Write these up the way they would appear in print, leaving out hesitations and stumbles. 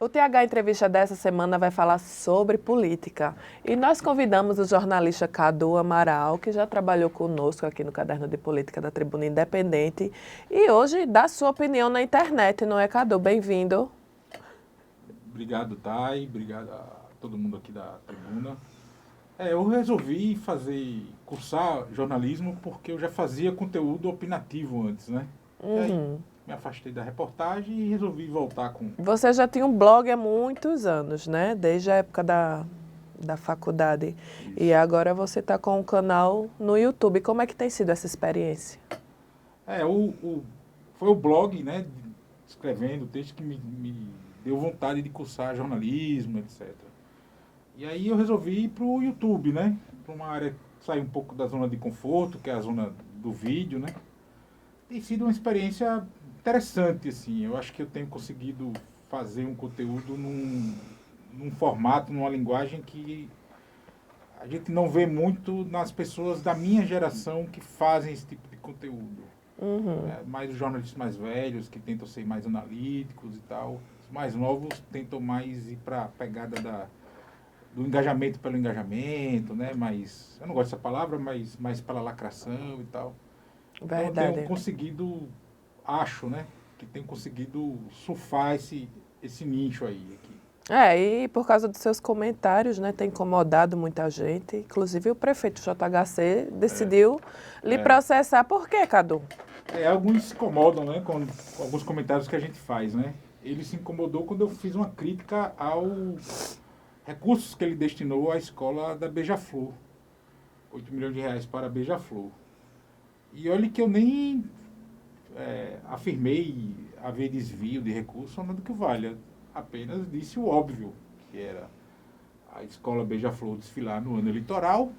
O TH Entrevista dessa semana vai falar sobre política. E nós convidamos o jornalista Cadu Amaral, que já trabalhou conosco aqui no Caderno de Política da Tribuna Independente. E hoje dá sua opinião na internet, não é, Cadu? Bem-vindo. Obrigado, Thay. Obrigado a todo mundo aqui da tribuna. Eu resolvi cursar jornalismo porque eu já fazia conteúdo opinativo antes, né? E aí me afastei da reportagem e resolvi voltar com... Você já tinha um blog há muitos anos, né? Desde a época da faculdade. Isso. E agora você está com um canal no YouTube. Como é que tem sido essa experiência? Foi o blog, né, escrevendo texto que me deu vontade de cursar jornalismo, etc. E aí eu resolvi ir para o YouTube, né? Para uma área, sair um pouco da zona de conforto, que é a zona do vídeo, né? Tem sido uma experiência interessante, assim. Eu acho que eu tenho conseguido fazer um conteúdo num formato, numa linguagem que a gente não vê muito nas pessoas da minha geração que fazem esse tipo de conteúdo. Mais os jornalistas mais velhos, que tentam ser mais analíticos e tal. Os mais novos tentam mais ir para a pegada do engajamento pelo engajamento, né? Mas, eu não gosto dessa palavra, mas mais pela lacração e tal. Então eu tenho conseguido, acho, né? Que tenho conseguido surfar esse nicho aí aqui. E por causa dos seus comentários, né, tem incomodado muita gente. Inclusive o prefeito JHC decidiu lhe processar. Por quê, Cadu? Alguns se incomodam, né, com alguns comentários que a gente faz, né? Ele se incomodou quando eu fiz uma crítica aos recursos que ele destinou à escola da Beija-Flor. 8 milhões de reais para a Beija-Flor. E olha que eu nem afirmei haver desvio de recursos, ou nada que valha. Apenas disse o óbvio, que era a escola Beija-Flor desfilar no ano eleitoral.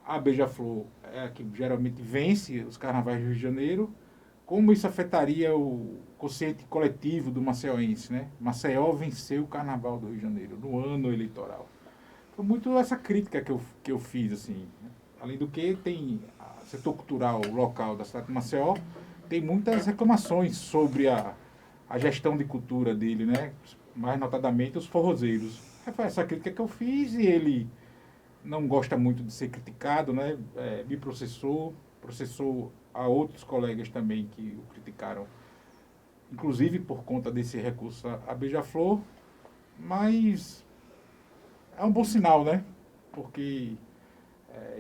A Beija-Flor é a que geralmente vence os carnavais do Rio de Janeiro. Como isso afetaria o consciente coletivo do maceiense, né? Maceió venceu o carnaval do Rio de Janeiro no ano eleitoral. Foi muito essa crítica que eu fiz, assim. Além do que, tem o setor cultural local da cidade de Maceió, tem muitas reclamações sobre a gestão de cultura dele, né? Mais notadamente os forrozeiros. Foi essa crítica que eu fiz e ele não gosta muito de ser criticado, né? Me processou a outros colegas também que o criticaram, inclusive por conta desse recurso à Beija-Flor, mas é um bom sinal, né? Porque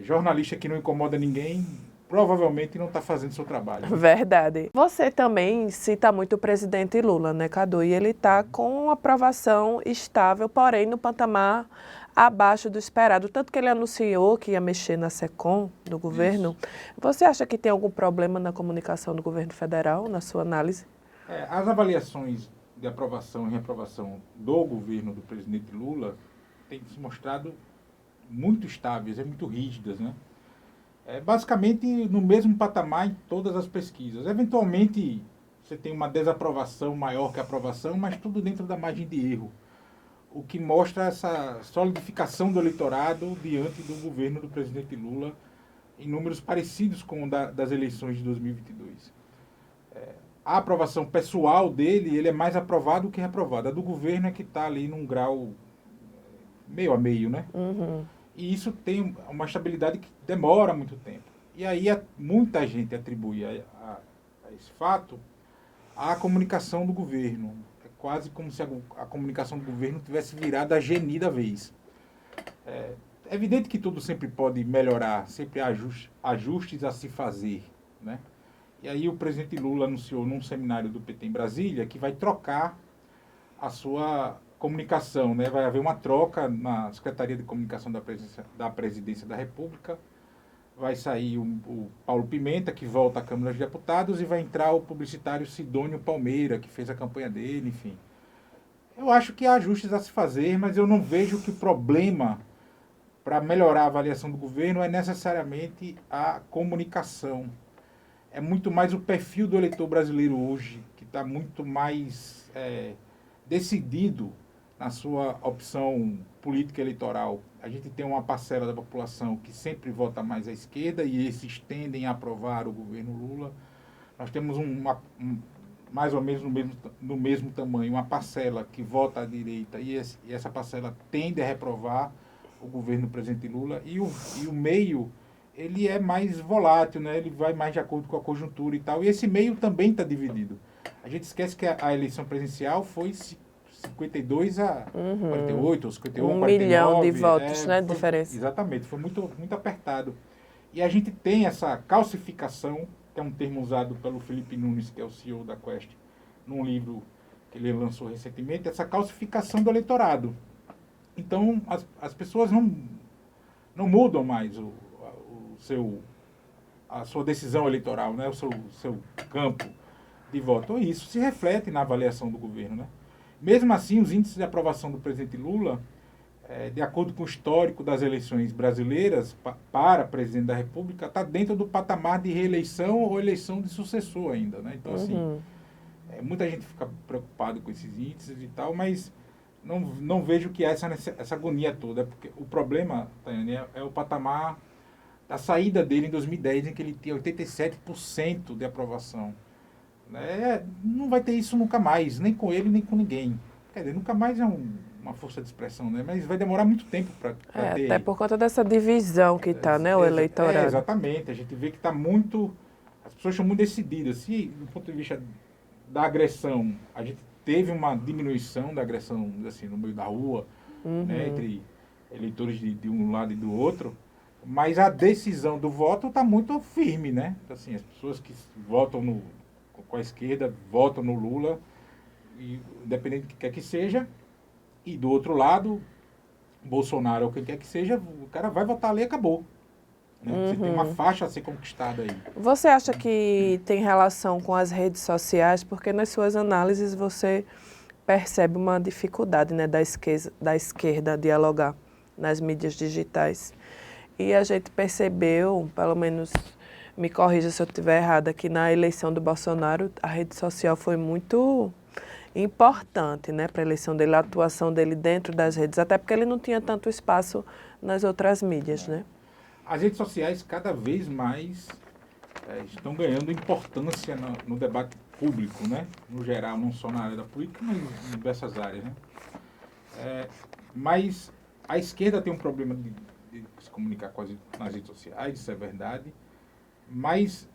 jornalista que não incomoda ninguém provavelmente não está fazendo seu trabalho. Verdade. Você também cita muito o presidente Lula, né, Cadu? E ele está com aprovação estável, porém no patamar abaixo do esperado. Tanto que ele anunciou que ia mexer na SECOM do governo. Isso. Você acha que tem algum problema na comunicação do governo federal, na sua análise? As avaliações de aprovação e reprovação do governo do presidente Lula têm se mostrado muito estáveis, muito rígidas, né? Basicamente no mesmo patamar em todas as pesquisas. Eventualmente você tem uma desaprovação maior que a aprovação, mas tudo dentro da margem de erro. O que mostra essa solidificação do eleitorado diante do governo do presidente Lula em números parecidos com o das eleições de 2022. A aprovação pessoal dele, ele é mais aprovado que reprovado. A do governo é que está ali num grau meio a meio, né? E isso tem uma estabilidade que demora muito tempo. E aí muita gente atribui a esse fato à comunicação do governo. É quase como se a comunicação do governo tivesse virado a geni da vez. É evidente que tudo sempre pode melhorar, sempre há ajustes a se fazer, né? E aí o presidente Lula anunciou num seminário do PT em Brasília que vai trocar a sua comunicação, né? Vai haver uma troca na Secretaria de Comunicação da Presidência da República. Vai sair o Paulo Pimenta, que volta à Câmara dos Deputados, e vai entrar o publicitário Sidônio Palmeira, que fez a campanha dele, enfim. Eu acho que há ajustes a se fazer, mas eu não vejo que o problema para melhorar a avaliação do governo é necessariamente a comunicação. É muito mais o perfil do eleitor brasileiro hoje, que está muito mais decidido na sua opção política eleitoral. A gente tem uma parcela da população que sempre vota mais à esquerda e esses tendem a aprovar o governo Lula. Nós temos mais ou menos no mesmo tamanho, uma parcela que vota à direita e essa parcela tende a reprovar o governo do presidente Lula, e o meio, ele é mais volátil, né? Ele vai mais de acordo com a conjuntura e tal, e esse meio também está dividido. A gente esquece que a eleição presidencial foi 52 a 48, ou 51, 1 milhão de 49. votos, né, de Foi, diferença. exatamente, foi muito, muito apertado. E a gente tem essa calcificação, que é um termo usado pelo Felipe Nunes, que é o CEO da Quest, num livro que ele lançou recentemente, essa calcificação do eleitorado. Então, as pessoas não mudam mais a sua decisão eleitoral, né? o seu campo de voto. Então, isso se reflete na avaliação do governo. Né? Mesmo assim, os índices de aprovação do presidente Lula, de acordo com o histórico das eleições brasileiras para presidente da República, está dentro do patamar de reeleição ou eleição de sucessor ainda. Né? Então, assim, muita gente fica preocupada com esses índices e tal, mas não vejo que há essa agonia toda, porque o problema, Tânia, é o patamar da saída dele em 2010, em que ele tinha 87% de aprovação. Não vai ter isso nunca mais, nem com ele, nem com ninguém. Quer dizer, nunca mais é uma força de expressão, né? Mas vai demorar muito tempo para ter... Até por conta dessa divisão que está, né, o eleitorado. Exatamente, a gente vê que está muito... As pessoas estão muito decididas. Se, do ponto de vista da agressão, a gente teve uma diminuição da agressão, assim, no meio da rua, né, entre eleitores de um lado e do outro, mas a decisão do voto está muito firme, né? Assim, as pessoas que votam com a esquerda votam no Lula, e, independente do que quer que seja, e do outro lado, Bolsonaro ou quem quer que seja, o cara vai votar ali e acabou. Né? Você tem uma faixa a ser conquistada aí. Você acha que tem relação com as redes sociais? Porque nas suas análises você percebe uma dificuldade, né, da esquerda dialogar nas mídias digitais. E a gente percebeu, pelo menos, me corrija se eu estiver errada, que na eleição do Bolsonaro a rede social foi muito importante, né, para a eleição dele, a atuação dele dentro das redes, até porque ele não tinha tanto espaço nas outras mídias, né? As redes sociais cada vez mais estão ganhando importância no debate público, né? No geral, não só na área da política, mas em diversas áreas, né? Mas a esquerda tem um problema de se comunicar nas redes sociais, isso é verdade, mas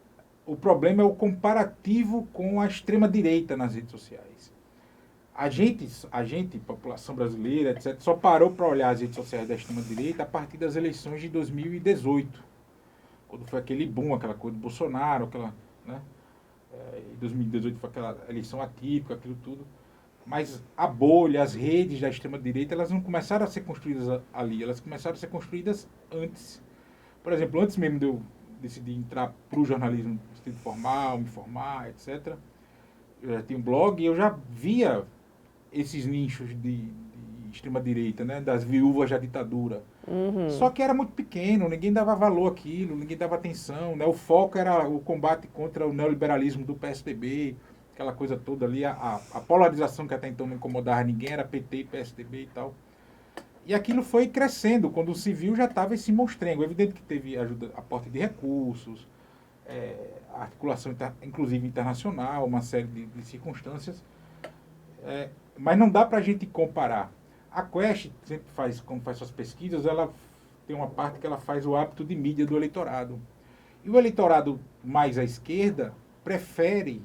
o problema é o comparativo com a extrema-direita nas redes sociais. A gente, população brasileira, etc., só parou para olhar as redes sociais da extrema-direita a partir das eleições de 2018, quando foi aquele boom, aquela coisa do Bolsonaro, né? Em 2018 foi aquela eleição atípica, aquilo tudo. Mas a bolha, as redes da extrema-direita, elas não começaram a ser construídas ali, elas começaram a ser construídas antes. Por exemplo, antes mesmo de eu decidir entrar para o jornalismo no sentido formal, me formar, etc., eu já tinha um blog e eu já via esses nichos de extrema-direita, né, das viúvas da ditadura. Só que era muito pequeno, ninguém dava valor àquilo, ninguém dava atenção. Né? O foco era o combate contra o neoliberalismo do PSDB, aquela coisa toda ali, a polarização que até então não incomodava ninguém, era PT e PSDB e tal. E aquilo foi crescendo, quando o civil já estava esse monstrengo. É evidente que teve ajuda, aporte de recursos, articulação, inclusive internacional, uma série de circunstâncias. Mas não dá para a gente comparar. A Quest sempre faz, quando faz suas pesquisas, ela tem uma parte que ela faz o hábito de mídia do eleitorado. E o eleitorado mais à esquerda prefere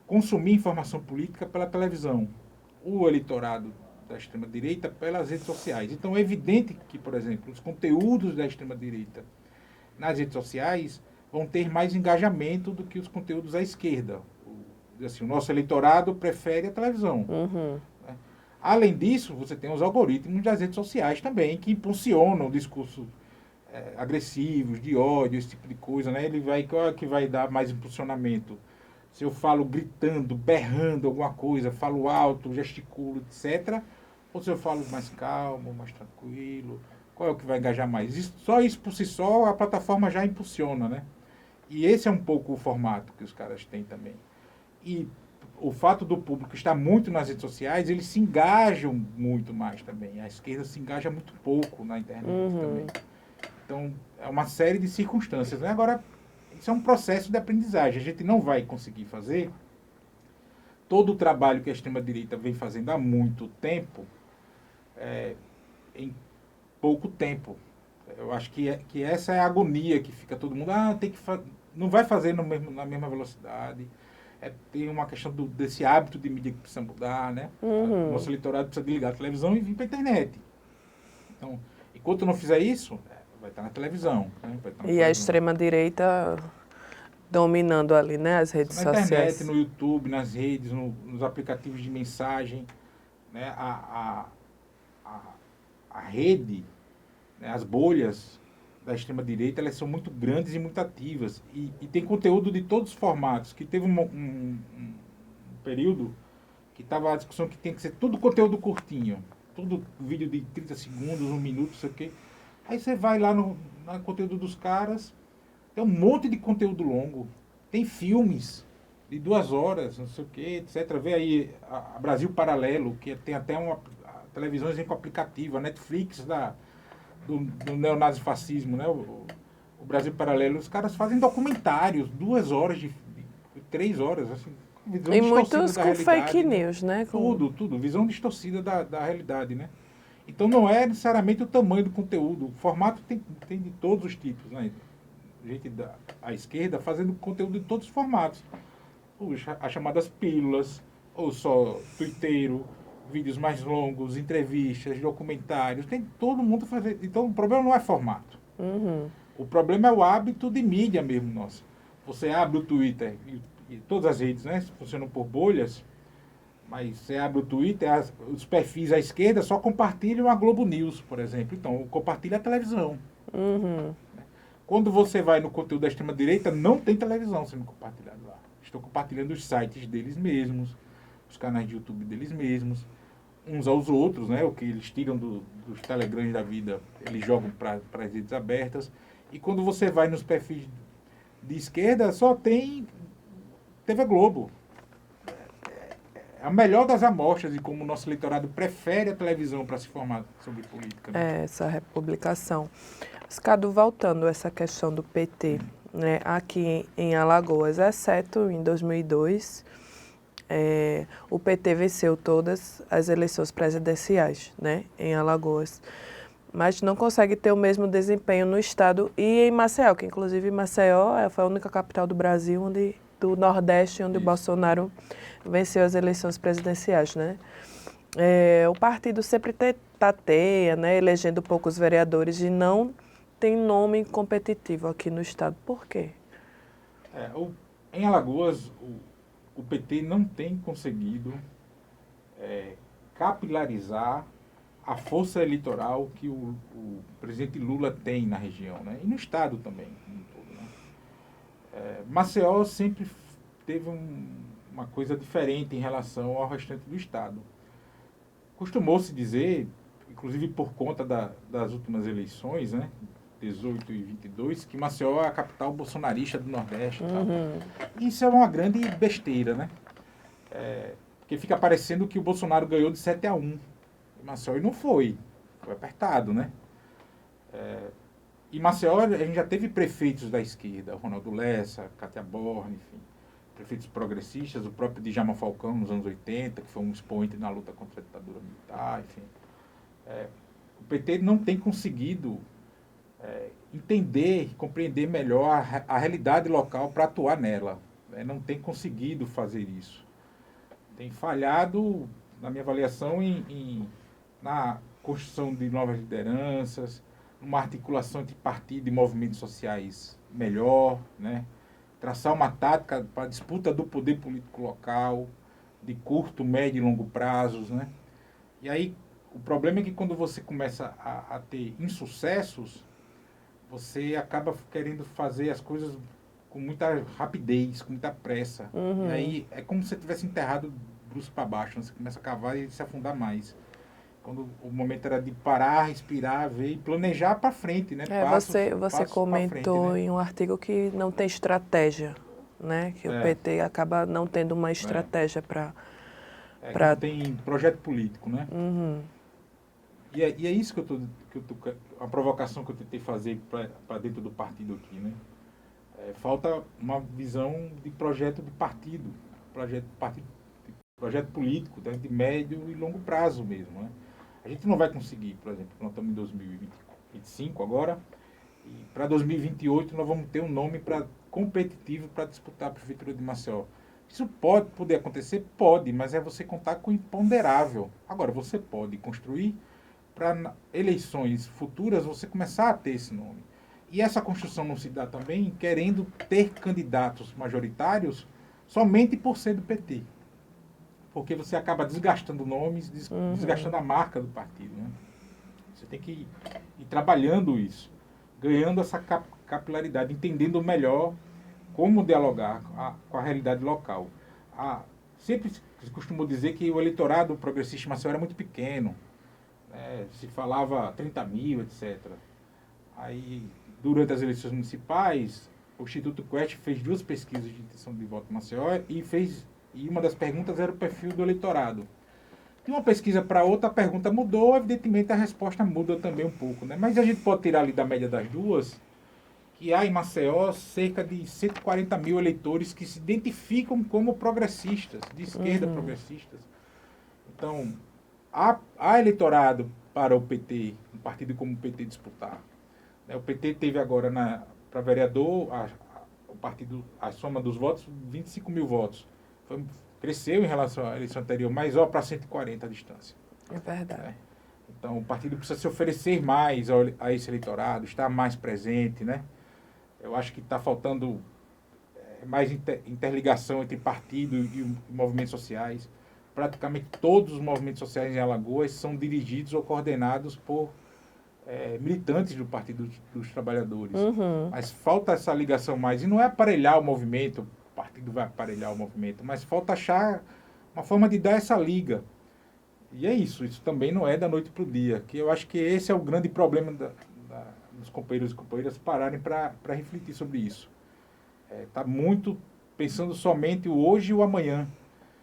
consumir informação política pela televisão. O eleitorado da extrema-direita pelas redes sociais. Então é evidente que, por exemplo, os conteúdos da extrema-direita nas redes sociais vão ter mais engajamento do que os conteúdos à esquerda. Assim, o nosso eleitorado prefere a televisão. Né? Além disso, você tem os algoritmos das redes sociais também, que impulsionam discursos agressivos, de ódio, esse tipo de coisa. Né? Qual é que vai dar mais impulsionamento? Se eu falo gritando, berrando alguma coisa, falo alto, gesticulo, etc., ou se eu falo mais calmo, mais tranquilo, qual é o que vai engajar mais? Só isso por si só, a plataforma já impulsiona, né? E esse é um pouco o formato que os caras têm também. E o fato do público estar muito nas redes sociais, eles se engajam muito mais também. A esquerda se engaja muito pouco na internet também. Então, é uma série de circunstâncias. Né? Agora, isso é um processo de aprendizagem. A gente não vai conseguir fazer todo o trabalho que a extrema-direita vem fazendo há muito tempo, em pouco tempo. Eu acho que essa é a agonia que fica todo mundo, tem que não vai fazer na mesma velocidade. Tem uma questão desse hábito de mídia que precisa mudar, né? Uhum. Nosso eleitorado precisa desligar a televisão e vir para a internet. Então, enquanto não fizer isso, vai estar na televisão. Né? Vai estar na E a televisão. extrema-direita dominando ali, né, as redes Na internet, sociais. no YouTube, nas redes, nos aplicativos de mensagem, né? A rede, né? As bolhas da extrema-direita, elas são muito grandes e muito ativas. E tem conteúdo de todos os formatos, que teve um período que estava a discussão que tem que ser tudo conteúdo curtinho. Tudo vídeo de 30 segundos, 1 minuto, não sei o quê. Aí você vai lá no conteúdo dos caras, tem um monte de conteúdo longo. Tem filmes de 2 horas, não sei o quê, etc. Vê aí a Brasil Paralelo, que tem até uma televisão com aplicativo, a Netflix do neonazifascismo, né? O Brasil Paralelo. Os caras fazem documentários, 2 horas, de 3 horas, assim, visão E distorcida muitos da com realidade, fake né? news, né? Tudo, visão distorcida da realidade, né? Então não é necessariamente o tamanho do conteúdo, o formato tem de todos os tipos, né? Gente à esquerda fazendo conteúdo de todos os formatos. As chamadas pílulas, ou só twitteiro, vídeos mais longos, entrevistas, documentários, tem todo mundo fazendo. Então o problema não é formato. Uhum. O problema é o hábito de mídia mesmo, nossa. Você abre o Twitter e todas as redes, né, funcionam por bolhas, mas você abre o Twitter, os perfis à esquerda só compartilham a Globo News, por exemplo. Então, compartilha a televisão. Uhum. Quando você vai no conteúdo da extrema-direita, não tem televisão sendo compartilhada lá. Estão compartilhando os sites deles mesmos, os canais de YouTube deles mesmos, uns aos outros, né? O que eles tiram dos telegrams da vida, eles jogam para as redes abertas. E quando você vai nos perfis de esquerda, só tem TV Globo. É a melhor das amostras de como o nosso eleitorado prefere a televisão para se formar sobre política. Né? Essa republicação. Cadu, voltando a essa questão do PT, né, aqui em Alagoas, exceto em 2002, o PT venceu todas as eleições presidenciais, né, em Alagoas, mas não consegue ter o mesmo desempenho no estado e em Maceió, que inclusive Maceió foi a única capital do Brasil, do Nordeste, onde o Bolsonaro venceu as eleições presidenciais, né? O partido sempre tateia, né, elegendo poucos vereadores e não tem nome competitivo aqui no estado. Por quê? Em Alagoas, o PT não tem conseguido capilarizar a força eleitoral que o presidente Lula tem na região, né? E no estado também, como todo, né? Maceió sempre teve uma coisa diferente em relação ao restante do estado. Costumou-se dizer, inclusive por conta das últimas eleições, né? 18 e 22, que Maceió é a capital bolsonarista do Nordeste. Uhum. Isso é uma grande besteira, né? Porque fica parecendo que o Bolsonaro ganhou de 7-1 em Maceió e não foi. Foi apertado, né? E Maceió, a gente já teve prefeitos da esquerda, Ronaldo Lessa, Cátia Borne, enfim, prefeitos progressistas, o próprio Djalma Falcão nos anos 80, que foi um expoente na luta contra a ditadura militar, enfim. O PT não tem conseguido entender, compreender melhor a realidade local para atuar nela. Né? Não tem conseguido fazer isso. Tem falhado, na minha avaliação, na construção de novas lideranças, numa articulação entre partidos e movimentos sociais melhor, né? Traçar uma tática para a disputa do poder político local, de curto, médio e longo prazos. Né? E aí, o problema é que quando você começa a ter insucessos, você acaba querendo fazer as coisas com muita rapidez, com muita pressa. Uhum. E aí é como se você tivesse enterrado bruxo para baixo, né? Você começa a cavar e se afundar mais. Quando o momento era de parar, respirar, ver e planejar para frente, né? Você comentou frente, né? em um artigo que não tem estratégia, né? Que o PT acaba não tendo uma estratégia para... Não tem projeto político, né? Uhum. E é isso a provocação que eu tentei fazer para dentro do partido aqui, né? Falta uma visão de projeto de partido projeto político, né, de médio e longo prazo mesmo, né? A gente não vai conseguir, por exemplo, nós estamos em 2025 agora, e para 2028 nós vamos ter um nome competitivo para disputar a Prefeitura de Maceió. Isso pode poder acontecer? Pode, mas é você contar com o imponderável. Agora, você pode construir para eleições futuras você começar a ter esse nome. E essa construção não se dá também querendo ter candidatos majoritários somente por ser do PT. Porque você acaba desgastando nomes, desgastando a marca do partido. Né? Você tem que ir trabalhando isso, ganhando essa capilaridade, entendendo melhor como dialogar com a realidade local. Sempre se costumou dizer que o eleitorado progressista em Maceió era muito pequeno, né? Se falava 30 mil, etc. Aí, durante as eleições municipais, o Instituto Quest fez 2 pesquisas de intenção de voto em Maceió e uma das perguntas era o perfil do eleitorado. De uma pesquisa para outra, a pergunta mudou, evidentemente a resposta muda também um pouco. Né? Mas a gente pode tirar ali da média das duas, que há em Maceió cerca de 140 mil eleitores que se identificam como progressistas, de esquerda progressistas. Então, há eleitorado para o PT, um partido como o PT disputar. O PT teve agora para vereador, a soma dos votos, 25 mil votos. Cresceu em relação à eleição anterior, mas para 140 a distância. É verdade. Então, o partido precisa se oferecer mais a esse eleitorado, estar mais presente, né? Eu acho que está faltando mais interligação entre partido e movimentos sociais. Praticamente todos os movimentos sociais em Alagoas são dirigidos ou coordenados por militantes do Partido dos Trabalhadores. Mas falta essa ligação mais. E não é aparelhar o movimento, o partido vai aparelhar o movimento, mas falta achar uma forma de dar essa liga. E é isso também não é da noite para o dia. Que eu acho que esse é o grande problema dos companheiros e companheiras pararem para refletir sobre isso. Está muito pensando somente o hoje e o amanhã.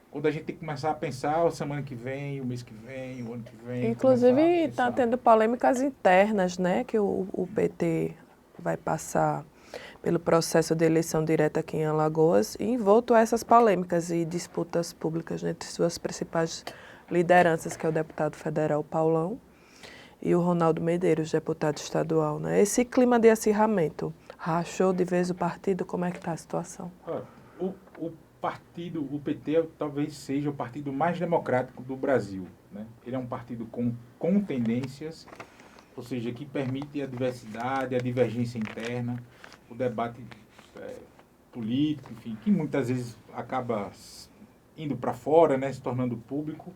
Quando a gente tem que começar a pensar a semana que vem, o mês que vem, o ano que vem. Inclusive está tendo polêmicas internas, né? Que o PT vai passar pelo processo de eleição direta aqui em Alagoas, e envolto a essas polêmicas e disputas públicas entre suas principais lideranças, que é o deputado federal Paulão e o Ronaldo Medeiros, deputado estadual. Né? Esse clima de acirramento, rachou de vez o partido? Como é que está a situação? O PT talvez seja o partido mais democrático do Brasil. Né? Ele é um partido com tendências, ou seja, que permite a diversidade, a divergência interna, o debate político, enfim, que muitas vezes acaba indo para fora, né, se tornando público,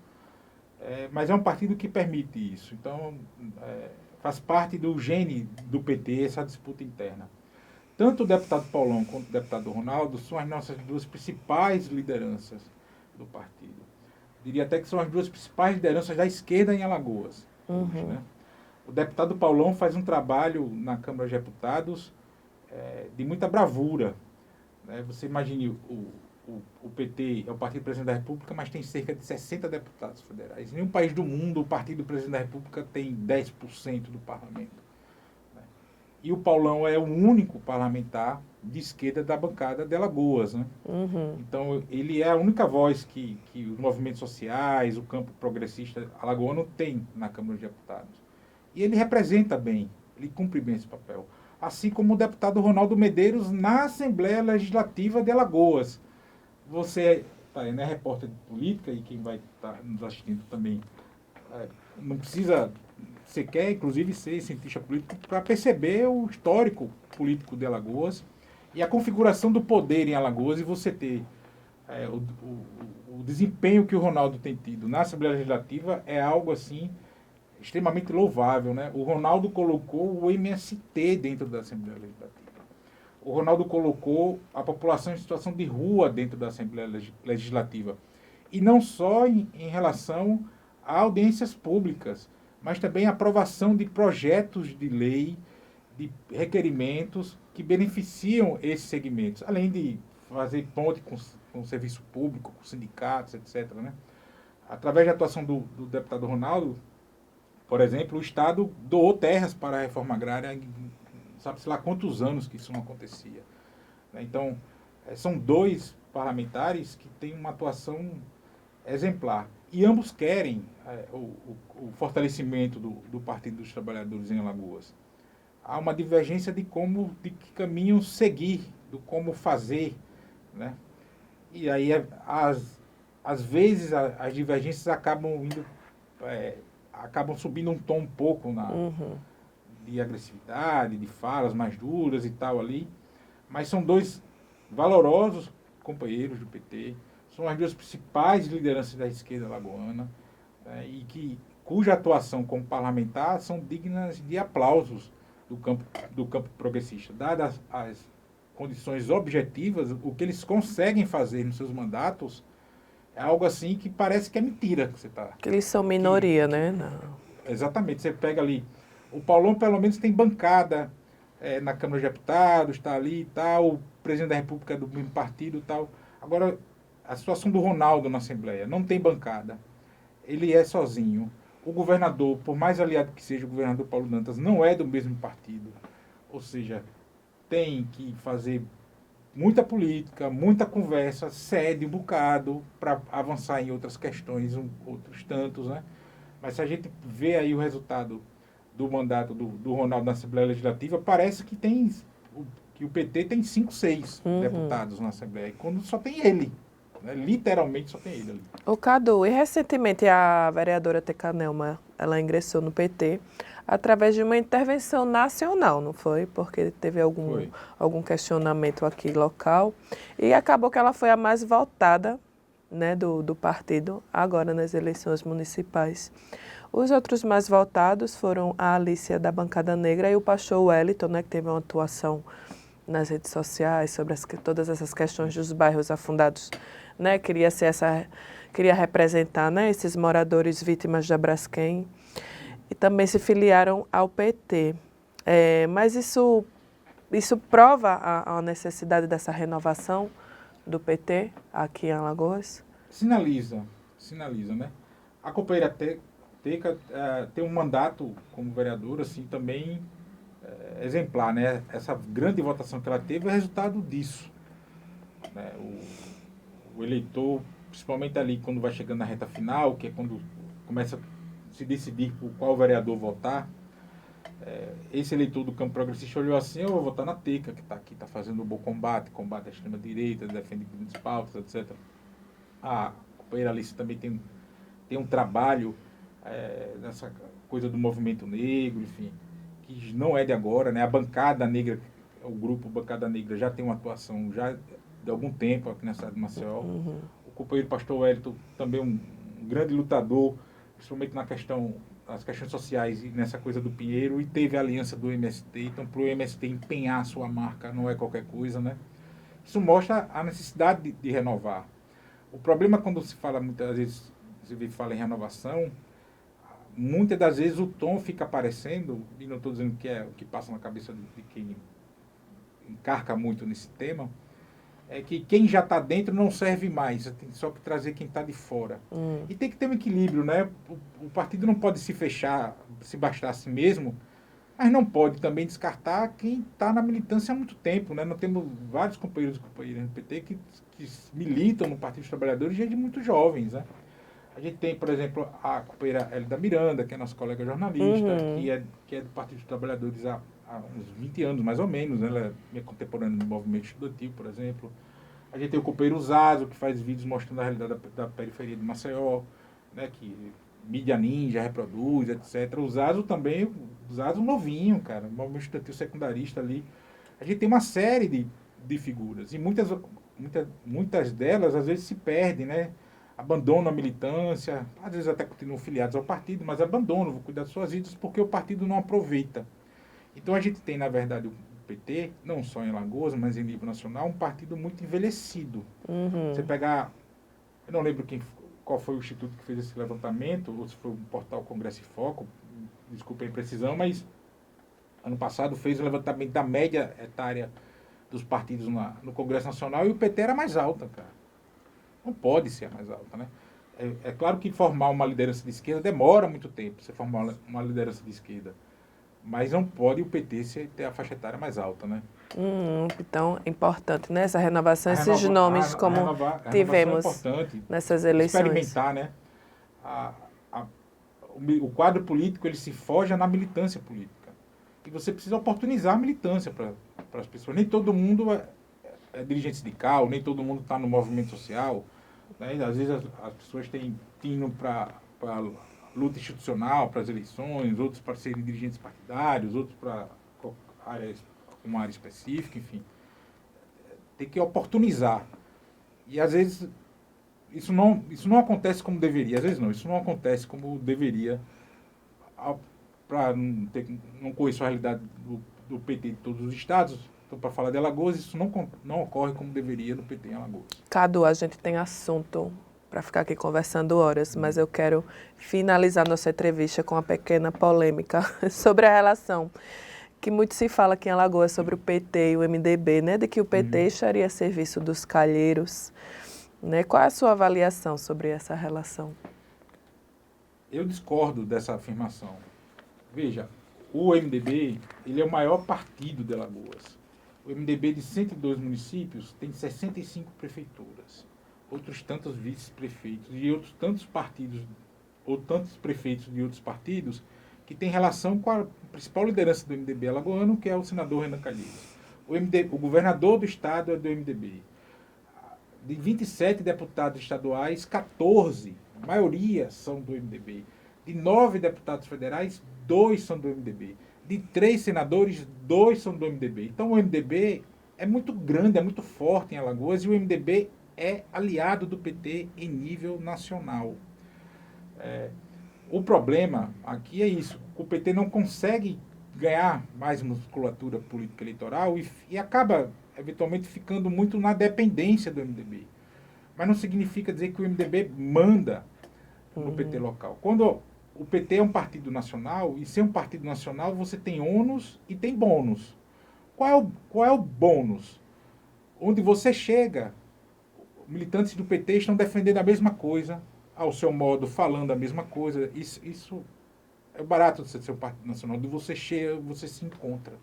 mas é um partido que permite isso. Então, faz parte do gene do PT essa disputa interna. Tanto o deputado Paulão quanto o deputado Ronaldo são as nossas 2 principais lideranças do partido. Diria até que são as 2 principais lideranças da esquerda em Alagoas. Hoje, né? O deputado Paulão faz um trabalho na Câmara de Deputados de muita bravura. Né? Você imagine, o PT é o Partido do Presidente da República, mas tem cerca de 60 deputados federais. Em nenhum país do mundo o Partido do Presidente da República tem 10% do parlamento. E o Paulão é o único parlamentar de esquerda da bancada de Alagoas. Né? Então, ele é a única voz que os movimentos sociais, o campo progressista alagoano tem na Câmara de Deputados. E ele representa bem, ele cumpre bem esse papel. Assim como o deputado Ronaldo Medeiros na Assembleia Legislativa de Alagoas. Você é repórter de política, e quem vai estar nos assistindo também não precisa... Você quer, inclusive, ser cientista político para perceber o histórico político de Alagoas e a configuração do poder em Alagoas, e você ter o desempenho que o Ronaldo tem tido na Assembleia Legislativa é algo assim extremamente louvável. Né? O Ronaldo colocou o MST dentro da Assembleia Legislativa. O Ronaldo colocou a população em situação de rua dentro da Assembleia Legislativa. E não só em relação a audiências públicas, mas também a aprovação de projetos de lei, de requerimentos que beneficiam esses segmentos, além de fazer ponte com o serviço público, com sindicatos, etc. Né? Através da atuação do deputado Ronaldo, por exemplo, o Estado doou terras para a reforma agrária, sabe-se lá quantos anos que isso não acontecia. Então, são 2 parlamentares que têm uma atuação exemplar. E ambos querem o fortalecimento do Partido dos Trabalhadores em Alagoas. Há uma divergência de que caminho seguir, do como fazer, né? E aí, às vezes, as divergências acabam subindo um tom um pouco de agressividade, de falas mais duras e tal ali. Mas são dois valorosos companheiros do PT, são as duas principais lideranças da esquerda alagoana, né, cuja atuação como parlamentar são dignas de aplausos do campo progressista. Dadas as condições objetivas, o que eles conseguem fazer nos seus mandatos é algo assim que parece que é mentira que você está. Que eles são minoria, né? Não. Exatamente. Você pega ali, o Paulão pelo menos tem bancada na Câmara de Deputados, está ali e tal, o presidente da República é do mesmo partido e tal. Agora, a situação do Ronaldo na Assembleia, não tem bancada. Ele é sozinho. O governador, por mais aliado que seja o governador Paulo Dantas, não é do mesmo partido. Ou seja, tem que fazer muita política, muita conversa, cede um bocado para avançar em outras questões, outros tantos, né? Mas se a gente vê aí o resultado do mandato do Ronaldo na Assembleia Legislativa, parece que que o PT tem 5, 6 deputados na Assembleia, quando só tem ele. Né? Literalmente só tem ele ali. O Cadu, e recentemente a vereadora Teca Nelma, ela ingressou no PT através de uma intervenção nacional, não foi? Porque teve algum questionamento aqui local e acabou que ela foi a mais votada, né, do partido agora nas eleições municipais. Os outros mais votados foram a Alícia da Bancada Negra e o pastor Wellington, né, que teve uma atuação nas redes sociais sobre todas essas questões dos bairros afundados, né, queria representar, né, esses moradores vítimas da Braskem e também se filiaram ao PT. Mas isso prova a necessidade dessa renovação do PT aqui em Alagoas? Sinaliza, né? A companheira Teca tem um mandato como vereadora, assim, também exemplar, né? Essa grande votação que ela teve é resultado disso. Né? O eleitor, principalmente ali quando vai chegando na reta final, que é quando começa a se decidir por qual vereador votar, esse eleitor do campo progressista olhou assim: eu vou votar na Teca, que está aqui, está fazendo um bom combate à extrema-direita, defende grandes pautas, etc. A companheira Alice também tem um trabalho nessa coisa do movimento negro, enfim, que não é de agora, né? A bancada negra, o grupo Bancada Negra já tem uma atuação já de algum tempo aqui na cidade de Maceió. O companheiro pastor Wellington também um grande lutador, principalmente nas questões sociais e nessa coisa do Pinheiro, e teve a aliança do MST, então para o MST empenhar a sua marca não é qualquer coisa, né? Isso mostra a necessidade de renovar. O problema quando se fala, muitas vezes, se fala em renovação, muitas das vezes o tom fica aparecendo, e não estou dizendo que é o que passa na cabeça de quem encarca muito nesse tema, é que quem já está dentro não serve mais, tem só que trazer quem está de fora. E tem que ter um equilíbrio, né? O partido não pode se fechar, se bastar a si mesmo, mas não pode também descartar quem está na militância há muito tempo, né? Nós temos vários companheiros e companheiras do PT que militam no Partido dos Trabalhadores desde muito jovens, né? A gente tem, por exemplo, a companheira Hélida Miranda, que é nossa colega jornalista, que é do Partido dos Trabalhadores há uns 20 anos, mais ou menos, né? Ela é minha contemporânea no movimento estudantil, por exemplo. A gente tem o companheiro Zazo, que faz vídeos mostrando a realidade da periferia de Maceió, né? Que mídia ninja reproduz, etc. O Zazo também, o Zazo novinho, cara, movimento estudantil secundarista ali. A gente tem uma série de figuras, e muitas delas, às vezes, se perdem, né? Abandonam a militância, às vezes até continuam filiados ao partido, mas abandonam, vão cuidar de suas vidas, porque o partido não aproveita. Então a gente tem, na verdade, o PT, não só em Alagoas, mas em nível nacional, um partido muito envelhecido. Você pegar, eu não lembro qual foi o instituto que fez esse levantamento, ou se foi o portal Congresso e Foco, desculpa a imprecisão, mas ano passado fez o levantamento da média etária dos partidos no Congresso Nacional, e o PT era mais alta, cara. Não pode ser a mais alta, né? É claro que formar uma liderança de esquerda demora muito tempo, você formar uma liderança de esquerda. mas não pode o PT ter a faixa etária mais alta, né? Então, é importante, né? Essa renovação, esses nomes como a tivemos renovação é importante. nessas eleições. Experimentar, né? A, a, o quadro político, ele se forja na militância política. E você precisa oportunizar a militância para as pessoas. Nem todo mundo é dirigente sindical, nem todo mundo está no movimento social. Né? Às vezes as pessoas têm indo para luta institucional, para as eleições, outros para serem dirigentes partidários, outros para uma área específica, enfim. Tem que oportunizar. E às vezes isso não acontece como deveria. Às vezes não, isso não acontece como deveria, para não correr sua realidade do PT de todos os estados. Então, para falar de Alagoas, isso não ocorre como deveria no PT em Alagoas. Cadu, a gente tem assunto para ficar aqui conversando horas, mas eu quero finalizar nossa entrevista com uma pequena polêmica sobre a relação que muito se fala aqui em Alagoas sobre o PT e o MDB, né? De que o PT estaria a serviço dos calheiros. Né? Qual é a sua avaliação sobre essa relação? Eu discordo dessa afirmação. Veja, o MDB, ele é o maior partido de Alagoas. O MDB de 102 municípios tem 65 prefeituras, outros tantos vice-prefeitos e outros tantos partidos, ou tantos prefeitos de outros partidos que têm relação com a principal liderança do MDB alagoano, que é o senador Renan Calheiros. O governador do estado é do MDB. De 27 deputados estaduais, 14, a maioria são do MDB. De 9 deputados federais, 2 são do MDB. De 3 senadores, 2 são do MDB. Então o MDB é muito grande, é muito forte em Alagoas e o MDB é aliado do PT em nível nacional. O problema aqui é isso. O PT não consegue ganhar mais musculatura política eleitoral e acaba eventualmente ficando muito na dependência do MDB. Mas não significa dizer que o MDB manda no PT local. Quando o PT é um partido nacional, e ser um partido nacional você tem ônus e tem bônus. Qual é o bônus? Onde você chega, militantes do PT estão defendendo a mesma coisa, ao seu modo, falando a mesma coisa. Isso é barato de ser um partido nacional. Onde você chega, você se encontra.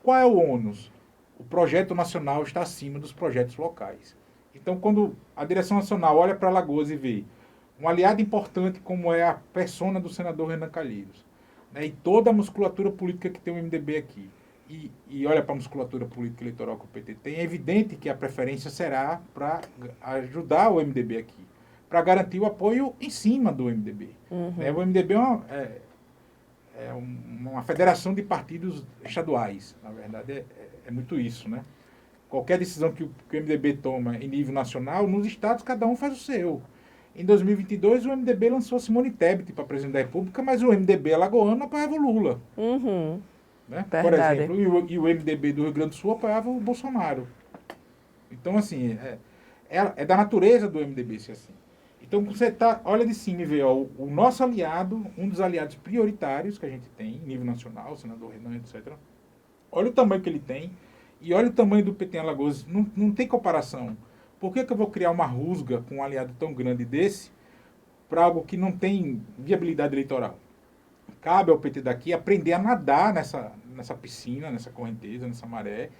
Qual é o ônus? O projeto nacional está acima dos projetos locais. Então, quando a direção nacional olha para Alagoas e vê um aliado importante como é a persona do senador Renan Calheiros, né, e toda a musculatura política que tem o MDB aqui, e olha para a musculatura política eleitoral que o PT tem, é evidente que a preferência será para ajudar o MDB aqui, para garantir o apoio em cima do MDB. Né, o MDB é uma federação de partidos estaduais, na verdade é muito isso, né? Qualquer decisão que o MDB toma em nível nacional, nos estados cada um faz o seu. Em 2022 o MDB lançou Simone Tebet para presidente da República, mas o MDB alagoano apoiava o Lula. Né? Por exemplo, e o MDB do Rio Grande do Sul apoiava o Bolsonaro. Então, assim, é da natureza do MDB ser assim. Então, você olha de cima e vê o nosso aliado, um dos aliados prioritários que a gente tem, em nível nacional, o senador Renan, etc. Olha o tamanho que ele tem e olha o tamanho do PT em Alagoas. Não tem comparação. Por que eu vou criar uma rusga com um aliado tão grande desse para algo que não tem viabilidade eleitoral? Cabe ao PT daqui aprender a nadar nessa piscina, nessa correnteza, nessa maré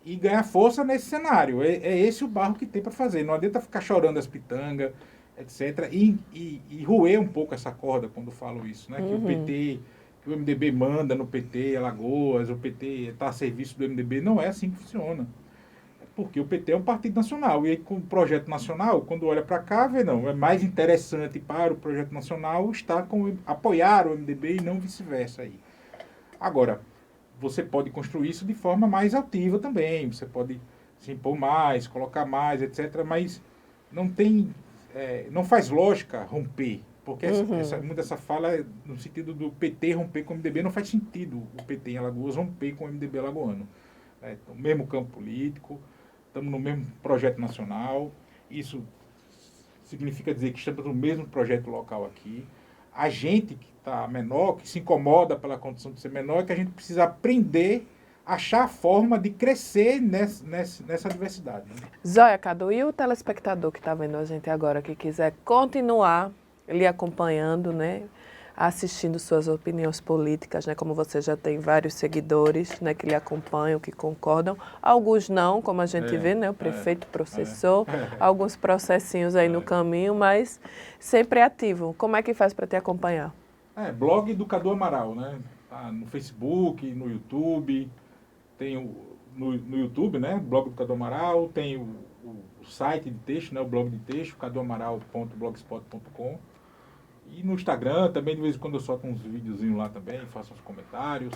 e ganhar força nesse cenário. É esse o barro que tem para fazer. Não adianta ficar chorando as pitangas, etc. E roer um pouco essa corda quando falo isso, né? Que o PT, que o MDB manda no PT, Alagoas, o PT está a serviço do MDB. Não é assim que funciona. Porque o PT é um partido nacional. E aí, com o projeto nacional, quando olha para cá, vê, não, é mais interessante para o projeto nacional apoiar o MDB e não vice-versa. Aí. Agora, você pode construir isso de forma mais altiva também. Você pode se impor mais, colocar mais, etc. Mas não faz lógica romper. Porque muita dessa fala é no sentido do PT romper com o MDB. Não faz sentido o PT em Alagoas romper com o MDB alagoano. O mesmo campo político, estamos no mesmo projeto nacional, isso significa dizer que estamos no mesmo projeto local aqui. A gente que está menor, que se incomoda pela condição de ser menor, é que a gente precisa aprender, achar a forma de crescer nessa diversidade. Né? Zóia, Cadu, e o telespectador que está vendo a gente agora, que quiser continuar lhe acompanhando, né? assistindo suas opiniões políticas, né? Como você já tem vários seguidores, né, que lhe acompanham, que concordam. Alguns não, como a gente vê, né? O prefeito processou, alguns processinhos aí no caminho, mas sempre ativo. Como é que faz para te acompanhar? Blog do Cadu Amaral, né? Tá no Facebook, no YouTube, tem no YouTube, né? Blog do Cadu Amaral, tem o site de texto, né? O blog de texto, caduamaral.blogspot.com. E no Instagram também, de vez em quando eu solto uns videozinhos lá também, faço uns comentários.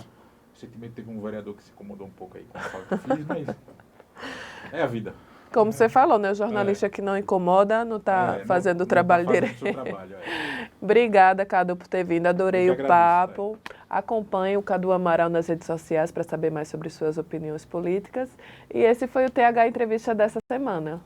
Recentemente teve um vereador que se incomodou um pouco aí com a fala que eu fiz, mas é a vida. Como você falou, né? O jornalista que não incomoda não está fazendo o trabalho direito. Obrigada, Cadu, por ter vindo. Adorei o papo. Acompanhe o Cadu Amaral nas redes sociais para saber mais sobre suas opiniões políticas. E esse foi o TH Entrevista dessa semana.